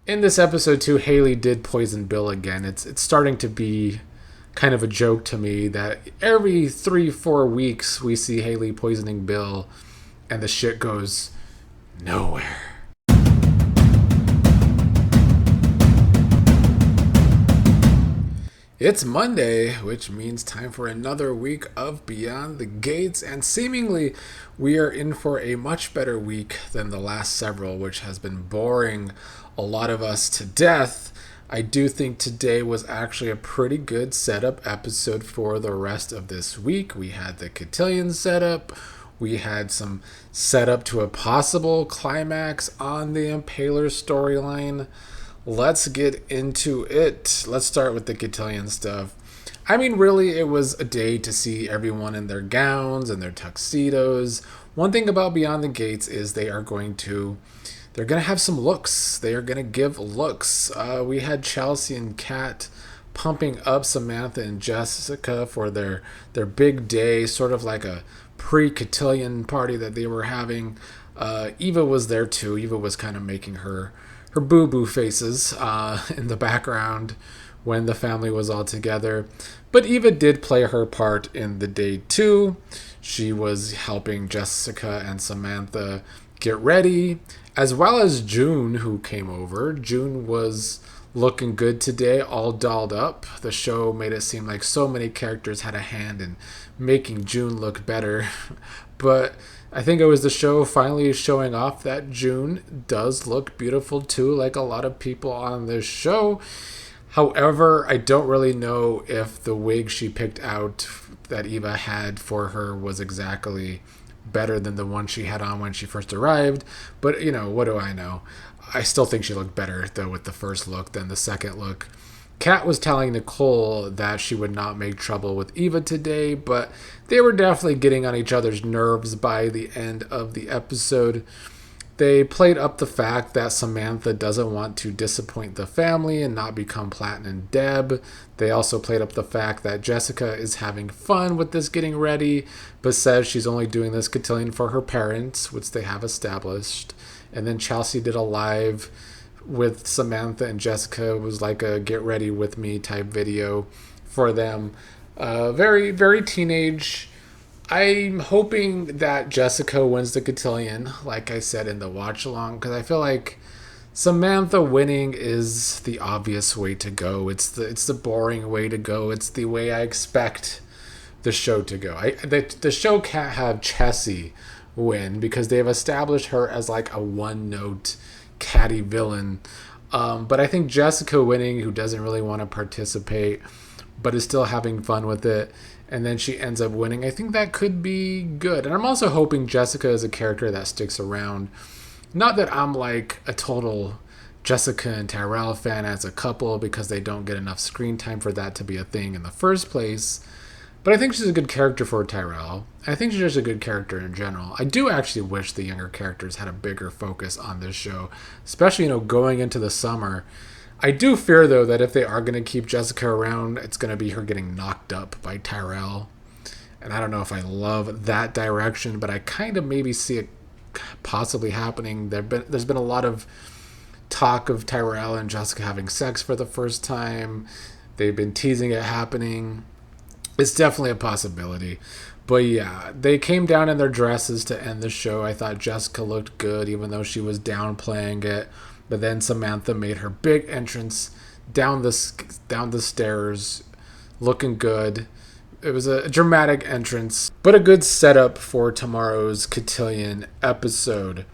in this episode too, Haley did poison Bill again. It's starting to be kind of a joke to me that every 3-4 weeks we see Haley poisoning Bill, and the shit goes nowhere. It's Monday, which means time for another week of Beyond the Gates, and seemingly we are in for a much better week than the last several, which has been boring a lot of us to death. I do think today was actually a pretty good setup episode for the rest of this week. We had the Catillion setup. We had some setup to a possible climax on the Impaler storyline. Let's get into it. Let's start with the Cotillion stuff. I mean, really, it was a day to see everyone in their gowns and their tuxedos. One thing about Beyond the Gates is they're going to have some looks. They are going to give looks. We had Chelsea and Kat pumping up Samantha and Jessica for their big day, sort of like a pre-Cotillion party that they were having. Eva was there too. Eva was kind of making her boo-boo faces in the background when the family was all together. But Eva did play her part in the day too. She was helping Jessica and Samantha get ready, as well as June, who came over. June was looking good today, all dolled up. The show made it seem like so many characters had a hand in making June look better. But I think it was the show finally showing off that June does look beautiful too, like a lot of people on this show. However, I don't really know if the wig she picked out that Eva had for her was exactly better than the one she had on when she first arrived. But, what do I know? I still think she looked better, though, with the first look than the second look. Kat was telling Nicole that she would not make trouble with Eva today, but they were definitely getting on each other's nerves by the end of the episode. They played up the fact that Samantha doesn't want to disappoint the family and not become Platinum Deb. They also played up the fact that Jessica is having fun with this getting ready, but says she's only doing this cotillion for her parents, which they have established. And then Chelsea did a live with Samantha and Jessica. It was like a get ready with me type video for them. Very, very teenage. I'm hoping that Jessica wins the cotillion, like I said in the watch along, because I feel like Samantha winning is the obvious way to go. It's the boring way to go. It's the way I expect the show to go. The show can't have Chessie win because they've established her as like a one-note catty villain. But I think Jessica winning, who doesn't really want to participate but is still having fun with it, and then she ends up winning, I think that could be good. And I'm also hoping Jessica is a character that sticks around. Not that I'm like a total Jessica and Tyrell fan as a couple, because they don't get enough screen time for that to be a thing in the first place. But I think she's a good character for Tyrell. I think she's just a good character in general. I do actually wish the younger characters had a bigger focus on this show, especially, going into the summer. I do fear, though, that if they are going to keep Jessica around, it's going to be her getting knocked up by Tyrell. And I don't know if I love that direction, but I kind of maybe see it possibly happening. There's been a lot of talk of Tyrell and Jessica having sex for the first time. They've been teasing it happening. It's definitely a possibility. But yeah, they came down in their dresses to end the show. I thought Jessica looked good, even though she was downplaying it. But then Samantha made her big entrance down the stairs, looking good. It was a dramatic entrance, but a good setup for tomorrow's Cotillion episode.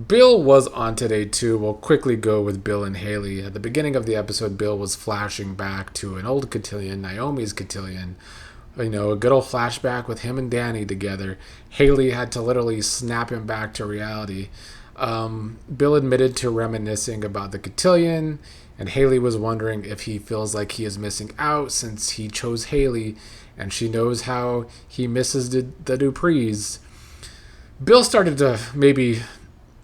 Bill was on today too. We'll quickly go with Bill and Haley. At the beginning of the episode, Bill was flashing back to an old Cotillion, Naomi's Cotillion. A good old flashback with him and Danny together. Haley had to literally snap him back to reality. Bill admitted to reminiscing about the Cotillion, and Haley was wondering if he feels like he is missing out since he chose Haley, and she knows how he misses the Duprees. Bill started to, maybe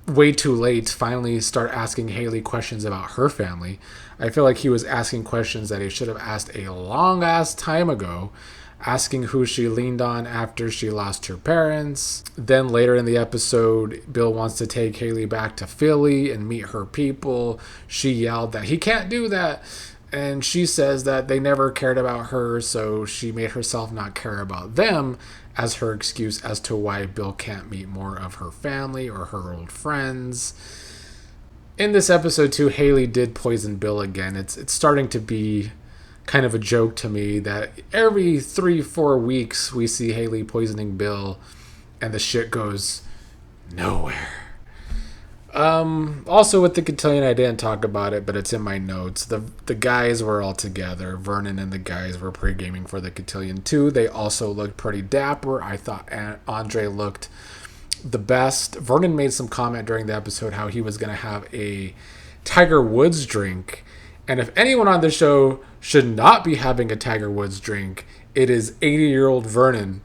way too late, finally start asking Haley questions about her family. I feel like he was asking questions that he should have asked a long-ass time ago, asking who she leaned on after she lost her parents. Then later in the episode, Bill wants to take Haley back to Philly and meet her people. She yelled that he can't do that. And she says that they never cared about her, so she made herself not care about them as her excuse as to why Bill can't meet more of her family or her old friends. In this episode, too, Haley did poison Bill again. It's starting to be kind of a joke to me that every 3-4 weeks we see Haley poisoning Bill and the shit goes nowhere. Also with the Catillion, I didn't talk about it, but it's in my notes. The guys were all together. Vernon and the guys were pre-gaming for the Cotillion too. They also looked pretty dapper. I thought Andre looked the best. Vernon made some comment during the episode how he was going to have a Tiger Woods drink. And if anyone on the show should not be having a Tiger Woods drink, it is 80-year-old Vernon.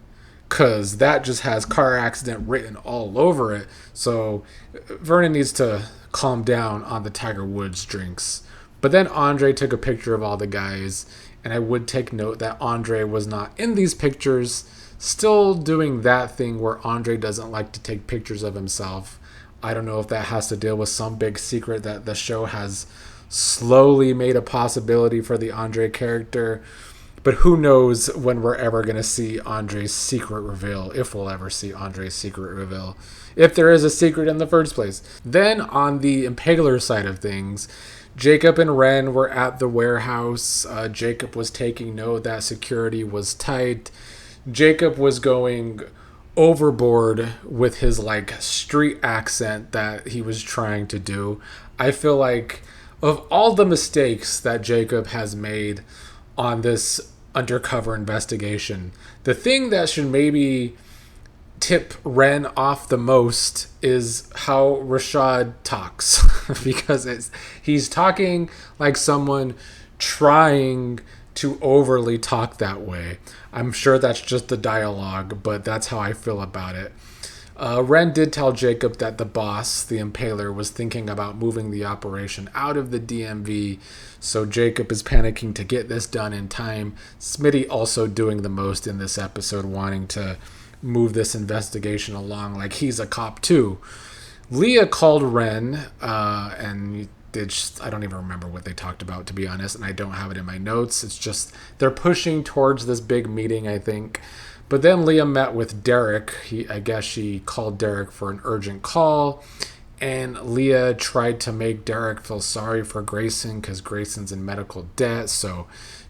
Because that just has car accident written all over it. So Vernon needs to calm down on the Tiger Woods drinks. But then Andre took a picture of all the guys. And I would take note that Andre was not in these pictures. Still doing that thing where Andre doesn't like to take pictures of himself. I don't know if that has to deal with some big secret that the show has slowly made a possibility for the Andre character. But who knows when we're ever going to see Andre's secret reveal, if we'll ever see Andre's secret reveal, if there is a secret in the first place. Then on the Impaler side of things, Jacob and Ren were at the warehouse. Jacob was taking note that security was tight. Jacob was going overboard with his street accent that he was trying to do. I feel like of all the mistakes that Jacob has made on this undercover investigation, the thing that should maybe tip Ren off the most is how Rashad talks. Because he's talking like someone trying to overly talk that way. I'm sure that's just the dialogue, but that's how I feel about it. Ren did tell Jacob that the boss, the Impaler, was thinking about moving the operation out of the DMV, so Jacob is panicking to get this done in time. Smitty also doing the most in this episode, wanting to move this investigation along like he's a cop too. Leah called Ren, and I don't even remember what they talked about, to be honest, and I don't have it in my notes. It's just they're pushing towards this big meeting, I think. But then Leah met with Derek. I guess she called Derek for an urgent call. And Leah tried to make Derek feel sorry for Grayson because Grayson's in medical debt. So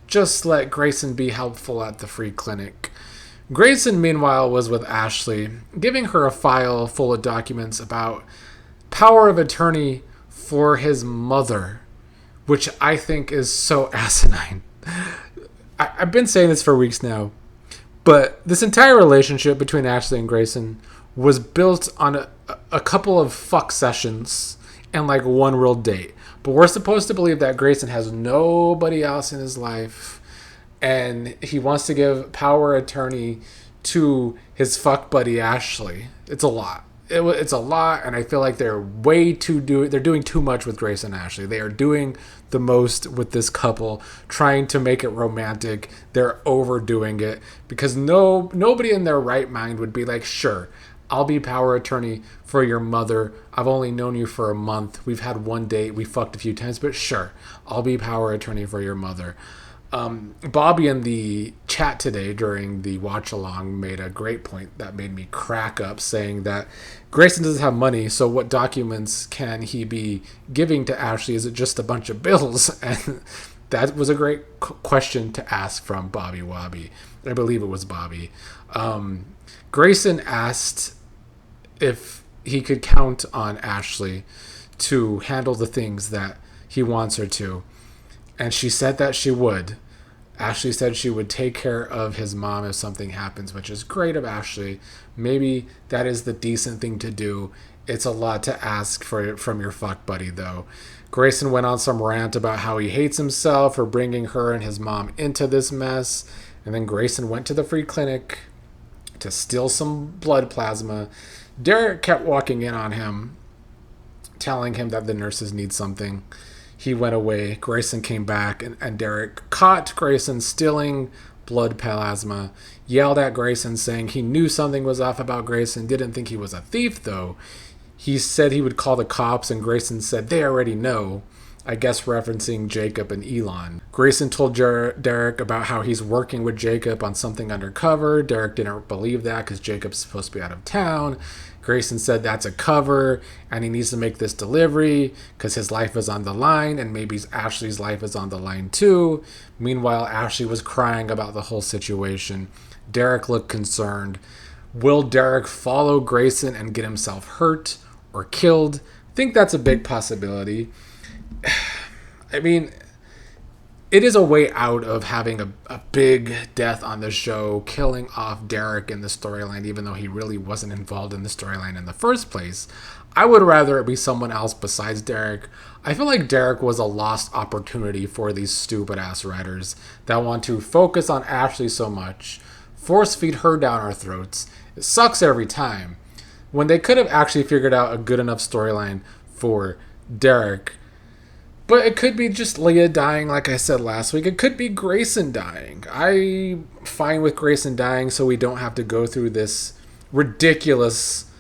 just let Grayson be helpful at the free clinic. Grayson, meanwhile, was with Ashley, giving her a file full of documents about power of attorney for his mother, which I think is so asinine. I've been saying this for weeks now. But this entire relationship between Ashley and Grayson was built on a couple of fuck sessions and one real date. But we're supposed to believe that Grayson has nobody else in his life and he wants to give power attorney to his fuck buddy Ashley. It's a lot. It's a lot, and I feel like they're doing too much with Grace and Ashley. They are doing the most with this couple, trying to make it romantic. They're overdoing it because nobody in their right mind would be like, sure, I'll be power attorney for your mother. I've only known you for a month. We've had one date. We fucked a few times, but sure, I'll be power attorney for your mother. Bobby in the chat today during the watch along made a great point that made me crack up, saying that Grayson doesn't have money, so what documents can he be giving to Ashley? Is it just a bunch of bills? And that was a great question to ask from Bobby Wobby. I believe it was Bobby. Grayson asked if he could count on Ashley to handle the things that he wants her to. And she said that she would. Ashley said she would take care of his mom if something happens, which is great of Ashley. Maybe that is the decent thing to do. It's a lot to ask from your fuck buddy, though. Grayson went on some rant about how he hates himself for bringing her and his mom into this mess. And then Grayson went to the free clinic to steal some blood plasma. Derek kept walking in on him, telling him that the nurses need something. He went away. Grayson came back, and Derek caught Grayson stealing blood plasma, yelled at Grayson saying he knew something was off about Grayson, didn't think he was a thief though. He said he would call the cops, and Grayson said they already know, I guess referencing Jacob and Elon. Grayson told Derek about how he's working with Jacob on something undercover. Derek didn't believe that because Jacob's supposed to be out of town. Grayson said that's a cover and he needs to make this delivery because his life is on the line, and maybe Ashley's life is on the line too. Meanwhile, Ashley was crying about the whole situation. Derek looked concerned. Will Derek follow Grayson and get himself hurt or killed? I think that's a big possibility. I mean, it is a way out of having a big death on the show, killing off Derek in the storyline, even though he really wasn't involved in the storyline in the first place. I would rather it be someone else besides Derek. I feel like Derek was a lost opportunity for these stupid-ass writers that want to focus on Ashley so much, force feed her down our throats. It sucks every time. When they could have actually figured out a good enough storyline for Derek. But it could be just Leah dying, like I said last week. It could be Grayson dying. I'm fine with Grayson dying so we don't have to go through this ridiculous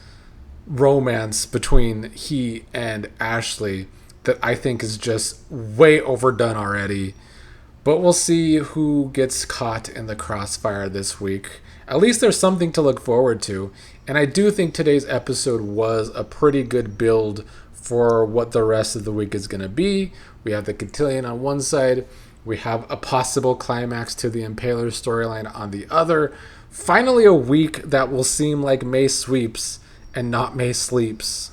romance between he and Ashley that I think is just way overdone already. But we'll see who gets caught in the crossfire this week. At least there's something to look forward to. And I do think today's episode was a pretty good build for what the rest of the week is going to be. We have the Cotillion on one side. We have a possible climax to the Impaler storyline on the other. Finally, a week that will seem like May sweeps and not May sleeps.